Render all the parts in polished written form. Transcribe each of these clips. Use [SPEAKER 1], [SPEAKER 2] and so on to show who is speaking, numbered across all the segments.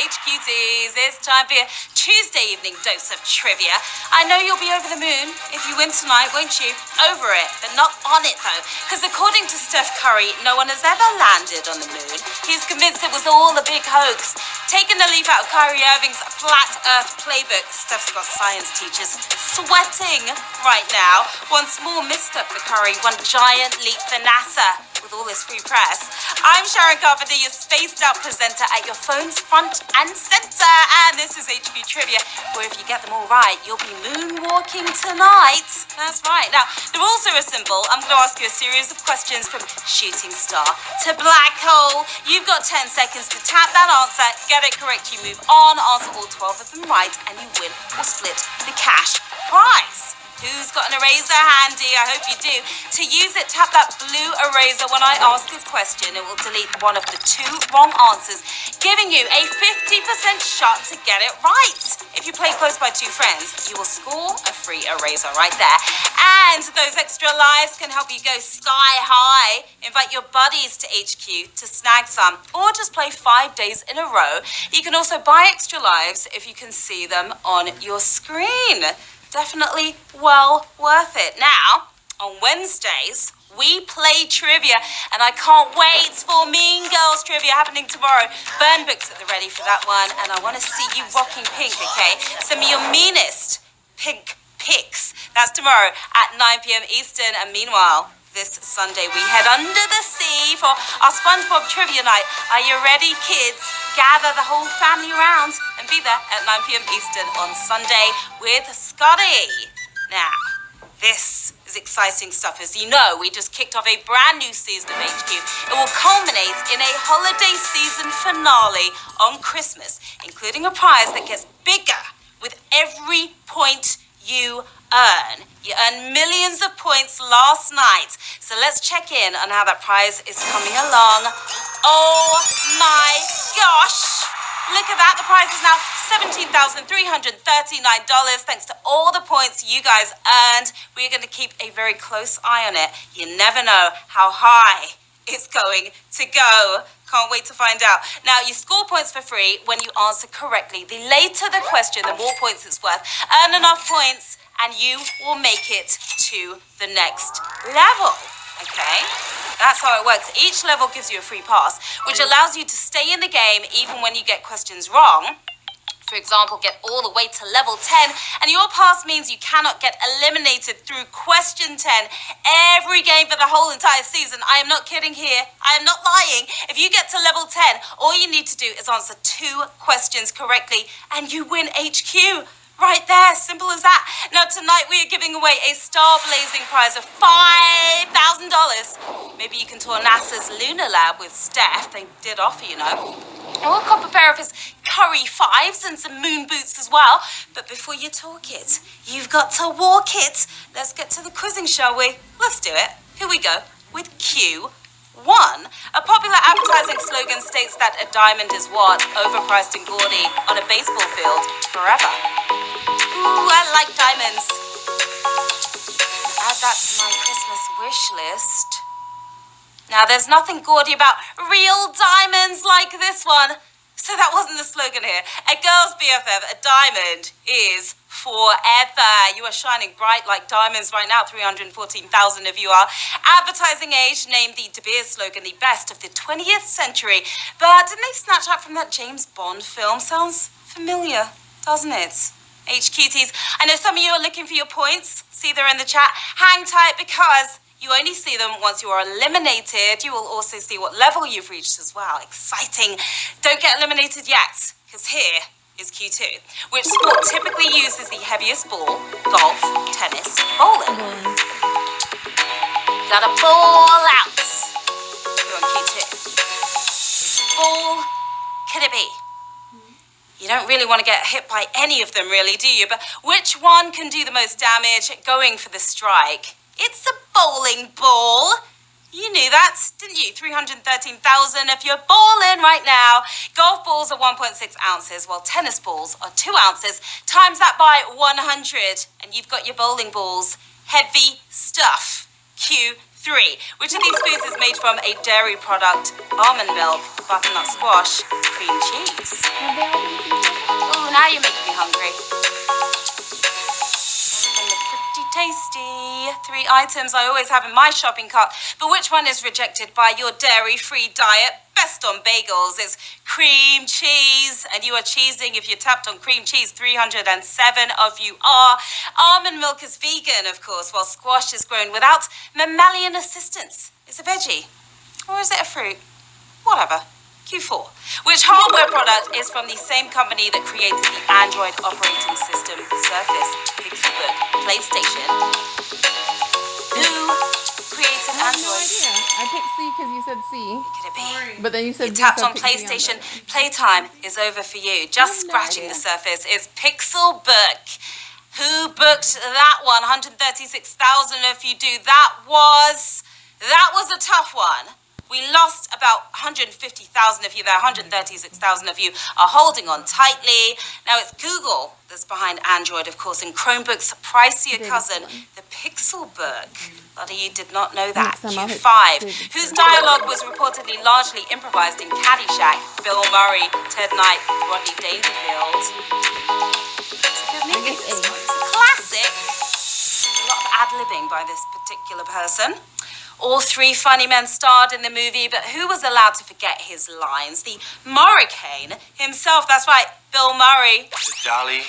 [SPEAKER 1] HQTs, it's time for your Tuesday evening dose of trivia. I know you'll be over the moon if you win tonight, won't you? Over it, but not on it though. Because according to Steph Curry, no one has ever landed on the moon. He's convinced it was all a big hoax. Taking a leaf out of Kyrie Irving's flat earth playbook, Steph's got science teachers sweating right now. One small misstep for Curry, one giant leap for NASA. With all this free press. I'm Sharon, your spaced out presenter at your phone's front and center. And this is HQ Trivia, where if you get them all right, you'll be moonwalking tonight. That's right. Now, the rules are simple. I'm going to ask you a series of questions from shooting star to black hole. You've got 10 seconds to tap that answer. Get it correct, you move on, answer all 12 of them right, and you win or split the cash prize. Who's got an eraser handy? I hope you do. To use it, tap that blue eraser when I ask a question. It will delete one of the two wrong answers, giving you a 50% shot to get it right. If you play close by two friends, you will score a free eraser right there. And those extra lives can help you go sky high. Invite your buddies to HQ to snag some, or just play 5 days in a row. You can also buy extra lives if you can see them on your screen. Definitely well worth it. Now, on Wednesdays, we play trivia, and I can't wait for Mean Girls trivia happening tomorrow. Burn books at the ready for that one, and I want to see you rocking pink, okay? Send me your meanest pink pics. That's tomorrow at 9 p.m. Eastern, and meanwhile, this Sunday, we head under the sea for our SpongeBob trivia night. Are you ready, kids? Gather the whole family around and be there at 9 p.m. Eastern on Sunday with Scotty. Now, this is exciting stuff. As you know, we just kicked off a brand new season of HQ. It will culminate in a holiday season finale on Christmas, including a prize that gets bigger with every point you earn. You earned millions of points last night. So let's check in on how that prize is coming along. Oh my gosh! Look at that. The prize is now $17,339 thanks to all the points you guys earned. We're going to keep a very close eye on it. You never know how high it's going to go. Can't wait to find out. Now, you score points for free when you answer correctly. The later the question, the more points it's worth. Earn enough points and you will make it to the next level. Okay? That's how it works. Each level gives you a free pass, which allows you to stay in the game even when you get questions wrong. For example, get all the way to level 10, and your pass means you cannot get eliminated through question 10 every game for the whole entire season. I am not kidding here. I am not lying. If you get to level 10, all you need to do is answer 2 questions correctly, and you win HQ. Right there, simple as that. Now, tonight we are giving away a star-blazing prize of $5,000. Maybe you can tour NASA's lunar lab with Steph. They did offer, you know. Or cop a pair of his Curry 5s and some moon boots as well. But before you talk it, you've got to walk it. Let's get to the quizzing, shall we? Let's do it. Here we go with Q1. A popular advertising slogan states that a diamond is what? Overpriced and gaudy on a baseball field forever. Ooh, I like diamonds. Add that to my Christmas wish list. Now, there's nothing gaudy about real diamonds like this one. So that wasn't the slogan here. A girl's BFF, a diamond is forever. You are shining bright like diamonds right now. 314,000 of you are. Advertising Age named the De Beers slogan the best of the 20th century. But didn't they snatch that from that James Bond film? Sounds familiar, doesn't it? HQTs. I know some of you are looking for your points. See they're in the chat. Hang tight because you only see them once you are eliminated. You will also see what level you've reached as well. Exciting. Don't get eliminated yet, because here is Q2, which sport typically uses the heaviest ball: golf, tennis, bowling. Got a ball out. You're on Q2. Which ball could it be? You don't really want to get hit by any of them, really, do you? But which one can do the most damage going for the strike? It's a bowling ball. You knew that, didn't you? 313,000 if you're bowling right now. Golf balls are 1.6 ounces, while tennis balls are 2 ounces. Times that by 100, and you've got your bowling balls. Heavy stuff. Q3. 3. Which of these foods is made from a dairy product? Almond milk, butternut squash, cream cheese. Ooh, now you're making me hungry. Pretty tasty. 3 items I always have in my shopping cart. But which one is rejected by your dairy-free diet? Best on bagels is cream cheese. And you are cheesing if you tapped on cream cheese. 307 of you are. Almond milk is vegan, of course, while squash is grown without mammalian assistance. It's a veggie. Or is it a fruit? Whatever. Q4. Which hardware product is from the same company that created the Android operating system, Surface, Pixelbook, PlayStation? Who created Android?
[SPEAKER 2] No idea. I picked C because you said C.
[SPEAKER 1] Could it be?
[SPEAKER 2] But then you said
[SPEAKER 1] You
[SPEAKER 2] D,
[SPEAKER 1] tapped
[SPEAKER 2] so I
[SPEAKER 1] on
[SPEAKER 2] picked D
[SPEAKER 1] PlayStation.
[SPEAKER 2] that.
[SPEAKER 1] Playtime is over for you. Just
[SPEAKER 2] no
[SPEAKER 1] scratching
[SPEAKER 2] idea.
[SPEAKER 1] the surface is Pixelbook. Who booked that one? 136,000 if you do. That was a tough one. We lost about 150,000 of you there. 136,000 of you are holding on tightly. Now it's Google that's behind Android, of course, and Chromebook's pricier cousin, the Pixelbook. A lot of you did not know that. Q5, whose dialogue was reportedly largely improvised in Caddyshack. Bill Murray, Ted Knight, Rodney Dangerfield. It's a good movie, this one. It's a classic. A lot of ad-libbing by this particular person. All 3 funny men starred in the movie, but who was allowed to forget his lines? The Murricane himself, that's right, Bill Murray.
[SPEAKER 3] The Dalai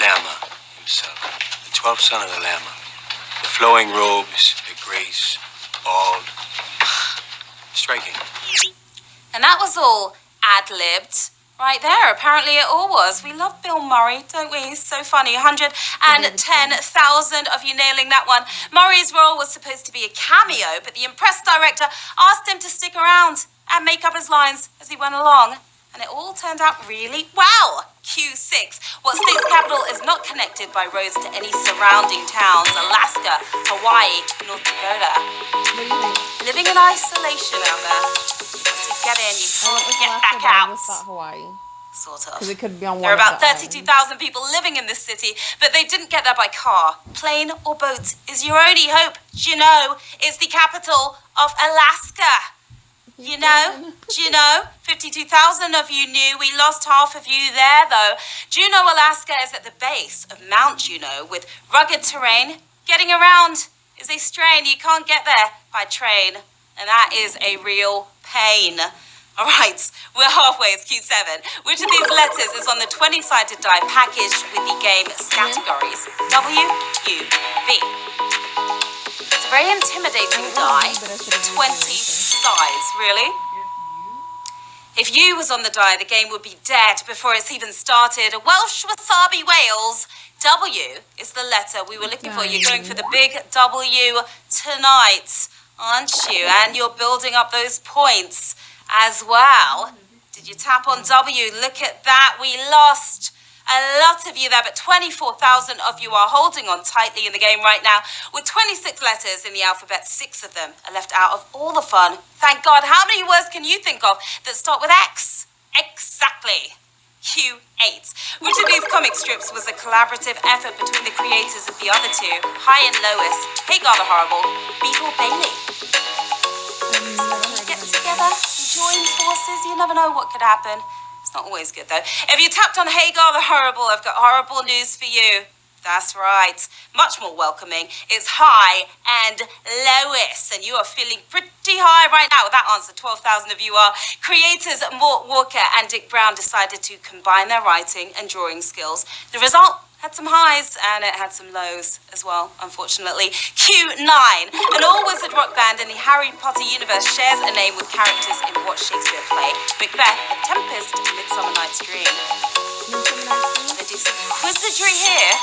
[SPEAKER 3] Lama himself, the 12th son of the Lama. The flowing robes, the grace, all striking.
[SPEAKER 1] And that was all ad-libbed. Right there, apparently it all was. We love Bill Murray, don't we? He's so funny. 110,000 of you nailing that one. Murray's role was supposed to be a cameo, but the impressed director asked him to stick around and make up his lines as he went along. And it all turned out really well. Q6. What state's capital is not connected by roads to any surrounding towns? Alaska, Hawaii, North Dakota. Living in isolation out there. Get in, you can't get back out.
[SPEAKER 2] I just thought Hawaii.
[SPEAKER 1] Sort of.
[SPEAKER 2] Because it could be on one
[SPEAKER 1] There are about
[SPEAKER 2] of the
[SPEAKER 1] 32,000 people living in this city, but they didn't get there by car. Plane or boat is your only hope. Do you know? It's the capital of Alaska. You know? Do you know? 52,000 of you knew. We lost half of you there, though. Juneau, Alaska is at the base of Mount Juneau with rugged terrain. Getting around is a strain. You can't get there by train, and that is a real pain. All right, we're halfway. It's Q7. Which of these letters is on the 20-sided die packaged with the game categories? W, U, V. It's a very intimidating die. 20 sides, really. If U was on the die, the game would be dead before it's even started. Welsh wasabi Wales. W is the letter we were looking for. You're going for the big W tonight, aren't you? And you're building up those points as well. Did you tap on W? Look at that. We lost a lot of you there, but 24,000 of you are holding on tightly in the game right now. With 26 letters in the alphabet, 6 of them are left out of all the fun. Thank God. How many words can you think of that start with X? Exactly. Q8. Which of these comic strips was a collaborative effort between the creators of the other two? High and Lois, Hagar the Horrible, Beetle Bailey. Get together, join forces, you never know what could happen. It's not always good though. If you tapped on Hagar the Horrible, I've got horrible news for you. That's right, much more welcoming. It's High and Lois, and you are feeling pretty high right now with that answer. 12,000 of you are. Creators Mort Walker and Dick Brown decided to combine their writing and drawing skills. The result had some highs and it had some lows as well, unfortunately. Q9, an all-wizard rock band in the Harry Potter universe shares a name with characters in what Shakespeare play? Macbeth, The Tempest, Midsummer Night's Dream. They do some wizardry here.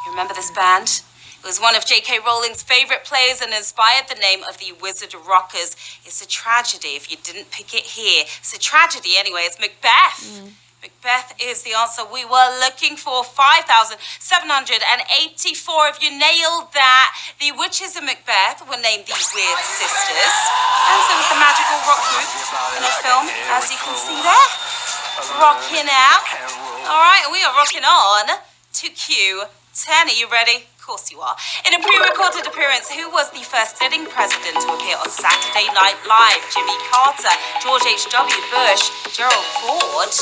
[SPEAKER 1] You remember this band? It was one of J.K. Rowling's favorite plays and inspired the name of the Wizard Rockers. It's a tragedy if you didn't pick it here. It's a tragedy anyway. It's Macbeth. Macbeth is the answer we were looking for. 5,784 of you nailed that. The witches of Macbeth were named the Weird Sisters. And so was the magical rock group in the film, as you can see there. Rocking out. All right, and we are rocking on to Q10. Are you ready? course you are. In a pre-recorded appearance, who was the first sitting president to appear on Saturday Night Live? Jimmy Carter, George H.W. Bush, Gerald Ford.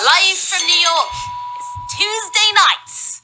[SPEAKER 1] Live from New York, it's Tuesday night.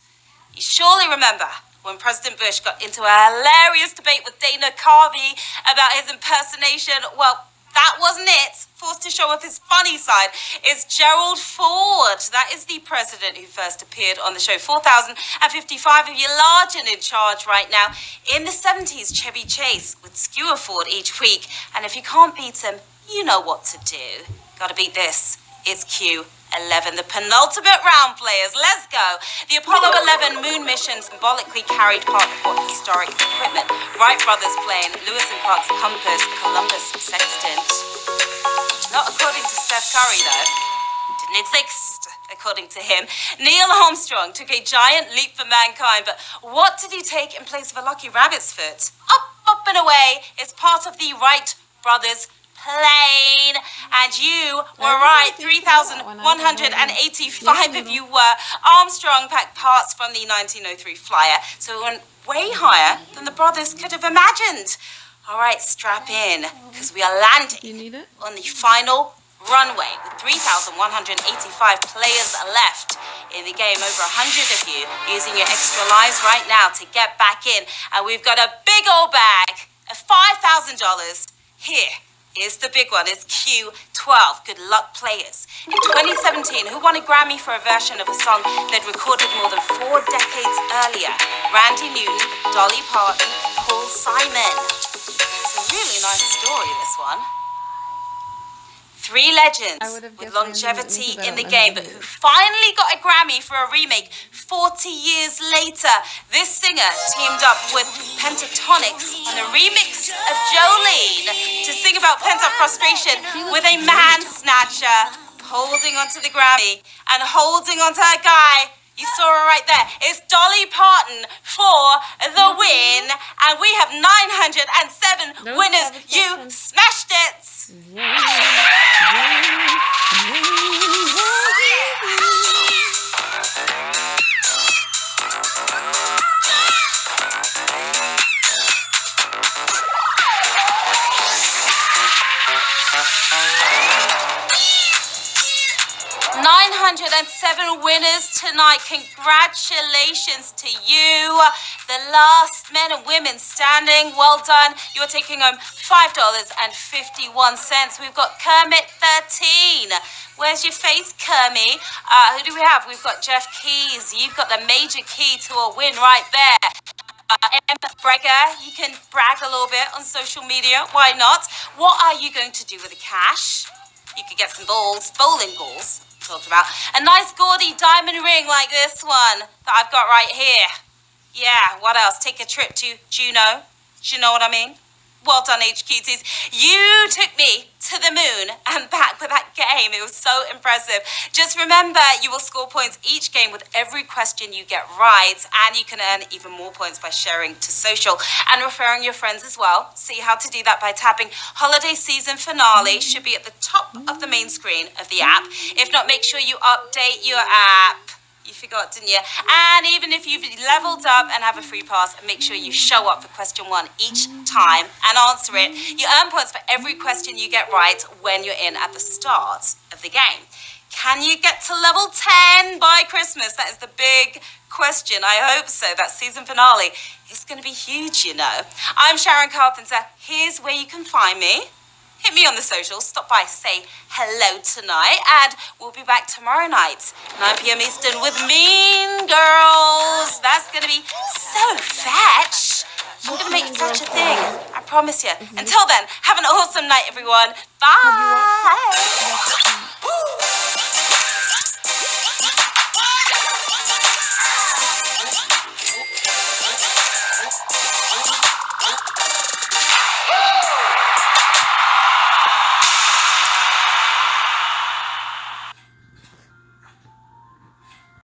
[SPEAKER 1] You surely remember when President Bush got into a hilarious debate with Dana Carvey about his impersonation. Well, that wasn't it. Forced to show off his funny side is Gerald Ford. That is the president who first appeared on the show. 4,055 of you large and in charge right now. In the 70s, Chevy Chase would skewer Ford each week. And if you can't beat him, you know what to do. Gotta beat this. It's Q11, the penultimate round, players. Let's go. The Apollo 11 moon mission symbolically carried part of what historic equipment? Wright brothers plane, Lewis and Clark's compass, Columbus sextant. Not according to Steph Curry, though. Didn't exist, according to him. Neil Armstrong took a giant leap for mankind, but what did he take in place of a lucky rabbit's foot? Up and away is part of the Wright brothers plane, and you were right. 3,185 of you were. Armstrong packed parts from the 1903 flyer, so it went way higher than the brothers could have imagined. All right, strap in, because we are landing on the final runway with 3,185 players left in the game. Over 100 of you using your extra lives right now to get back in, and we've got a big old bag of $5,000 here. Here's the big one. It's Q12. Good luck, players. In 2017, who won a Grammy for a version of a song they'd recorded more than 4 decades earlier? Randy Newton, Dolly Parton, Paul Simon. It's a really nice story, this one. 3 legends with longevity in the game, but who finally got a Grammy for a remake 40 years later. This singer teamed up with Pentatonics on a remix of Jolene to sing about pent-up frustration with a man snatcher holding onto the Grammy and holding onto a guy. You saw her right there. It's Dolly Parton for the win, and we have 907 winners. You smashed it. 907 winners tonight. Congratulations to you. The last men and women standing. Well done. You're taking home $5.51. We've got Kermit 13. Where's your face, Kermit? Who do we have? We've got Jeff Keys. You've got the major key to a win right there. M. Breger, you can brag a little bit on social media. Why not? What are you going to do with the cash? You could get some balls, bowling balls. Talked about a nice gaudy diamond ring like this one that I've got right here. Yeah, what else? Take a trip to Juno. Do you know what I mean? Well done, HQTs. You took me to the moon and back with that game. It was so impressive. Just remember, you will score points each game with every question you get right, and you can earn even more points by sharing to social and referring your friends as well. See how to do that by tapping Holiday Season Finale. Should be at the top of the main screen of the app. If not, make sure you update your app. You forgot, didn't you? And even if you've leveled up and have a free pass, make sure you show up for question 1 each time and answer it. You earn points for every question you get right when you're in at the start of the game. Can you get to level 10 by Christmas? That is the big question. I hope so. That season finale is going to be huge, you know. I'm Sharon Carpenter. Here's where you can find me. Hit me on the socials, stop by, say hello tonight, and we'll be back tomorrow night, 9 p.m. Eastern with Mean Girls. That's going to be so fetch. I'm going to make such a thing, I promise you. Until then, have an awesome night, everyone. Bye.